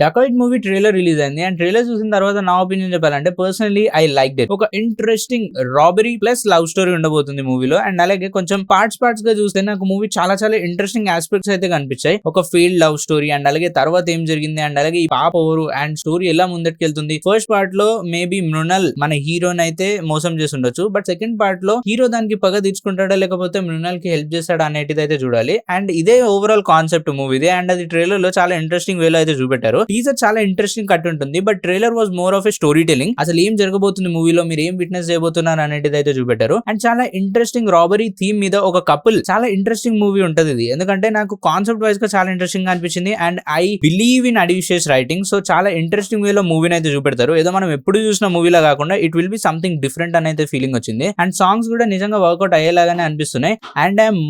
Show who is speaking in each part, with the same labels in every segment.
Speaker 1: Dacoit movie trailer release అయింది and trailer చూసిన తర్వాత నా ఒపీనియన్ చెప్పాలంటే పర్సనలీ ఐ లైక్ ఇట్. ఒక interesting robbery plus love story ఉండబోతుంది మూవీలో. అండ్ అలాగే కొంచెం పార్ట్స్ గా చూస్తే నాకు మూవీ చాలా ఇంట్రెస్టింగ్ ఆస్పెక్ట్స్ అయితే కనిపించాయి. ఒక ఫీల్డ్ లవ్ స్టోరీ అండ్ అలాగే తర్వాత ఏం జరిగింది అండ్ అలాగే ఈ పాప ఎవరు అండ్ స్టోరీ ఎలా ముందటికెళ్తుంది. ఫస్ట్ పార్ట్ లో మేబీ మృణల్ మన హీరోని అయితే మోసం చేసి ఉండొచ్చు. బట్ సెకండ్ పార్ట్ లో హీరో దానికి పగ తీర్చుకుంటాడా లేకపోతే మృణల్ కి హెల్ప్ చేస్తాడా అనేటిది అయితే చూడాలి. అండ్ ఇదే ఓవరాల్ కాన్సెప్ట్ మూవీదే. అండ్ అది ట్రైలర్ లో చాలా ఇంట్రెస్టింగ్ వేలో అయితే చూపెట్టారు. టీజర్ చాలా ఇంట్రెస్టింగ్ కట్ ఉంటుంది. But trailer was more of a story telling. అసలు ఏం జరగబోతుంది మూవీలో, మీరు ఏం విట్నెస్ చేయబోతున్నారు అనేది అయితే చూపెట్టారు. అండ్ చాలా ఇంట్రెస్టింగ్ రాబరీ థీమ్ మీద ఒక కపుల్ చాలా ఇంట్రెస్టింగ్ మూవీ ఉంటది ఇది. ఎందుకంటే నాకు కాన్సెప్ట్ వైజ్ గా చాలా ఇంట్రెస్టింగ్ గా అనిపించింది. అండ్ ఐ బిలీవ్ ఇన్ అడివిషియస్ రైటింగ్. సో చాలా ఇంట్రెస్టింగ్ వేలో మూవీని అయితే చూపెడతారు. ఏదో మనం ఎప్పుడు చూసిన మూవీలా కాకుండా it will be something different అనేది ఫీలింగ్ వచ్చింది. అండ్ సాంగ్స్ కూడా నిజంగా వర్కౌట్ అయ్యేలాగానే అనిపిస్తున్నాయి. And I'm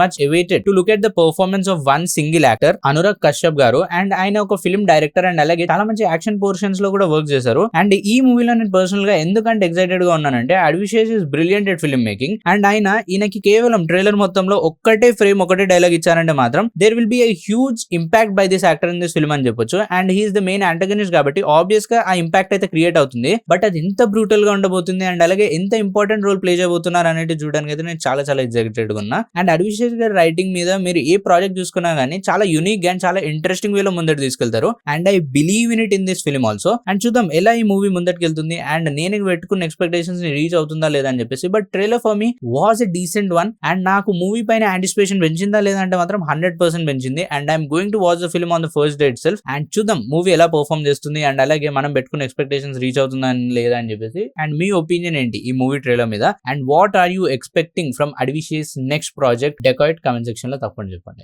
Speaker 1: much awaited to look at the performance of one single actor Anurag Kashyap గారు. అండ్ ఆయన ఒక ఫిల్మ్ డైరెక్టర్ అండ్ అలాగే చాలా మంచి యాక్షన్ పోర్షన్స్ లో కూడా వర్క్ చేశారు. అండ్ ఈ మూవీలో నేను పర్సనల్ గా ఎందుకంటే ఎక్సైటెడ్ గా ఉన్నానంటే అడ్విషియస్ is brilliant at film making. And ఈయనకి కేవలం ట్రైలర్ మొత్తంలో ఒక్కటే ఫ్రేమ్ ఒకటే డైలాగ్ ఇచ్చారంటే మాత్రం there will be a huge impact by this actor in this film అని చెప్పొచ్చు. And he's the main antagonist కాబట్టి ఆబ్వియస్ గా ఆ ఇంపాక్ట్ అయితే క్రియేట్ అవుతుంది. బట్ అది ఎంత బ్రూటల్ గా ఉండబోతుంది అండ్ అలాగే ఎంత ఇంపార్టెంట్ రోల్ ప్లే చేయబోతున్నారు అనేది చూడడానికి అయితే నేను చాలా ఎక్సైటెడ్ గా ఉన్నా. అండ్ అడ్విషియస్ గారి రైటింగ్ మీద మీరు ఏ ప్రాజెక్ట్ చూసుకున్నా గానీ చాలా యూనిక్ అండ్ చాలా ఇంట్రెస్టింగ్ వేలో ముందట తీసుకెళ్తారు. And I believe in it in this film also. And చూద్దాం ఎలా ఈ మూవీ ముందటికి వెళ్తుంది అండ్ నేను పెట్టుకున్న ఎక్స్పెక్టేషన్స్ ని రీచ్ అవుతుందా లేదా అని చెప్పేసి. But trailer for me was a decent one. And నాకు మూవీ పైన యాంటిసిపేషన్ పెంచిందా లేదంటే మాత్రం 100% పెంచింది. And I'm going to watch the film on the first day it self. And చూద్దాం మూవీ ఎలా పర్ఫార్మ్ చేస్తుంది అండ్ అలాగే మనం పెట్టుకున్న ఎక్స్పెక్టేషన్స్ రీచ్ అవుతుందా లేదా అని చెప్పేసి. అండ్ మీ ఒపీనియన్ ఏంటి ఈ మూవీ ట్రైలర్ మీద? And what are you expecting from అడ్విషియస్ next project Dacoit? Comment section లో తప్పకుండా చెప్పండి.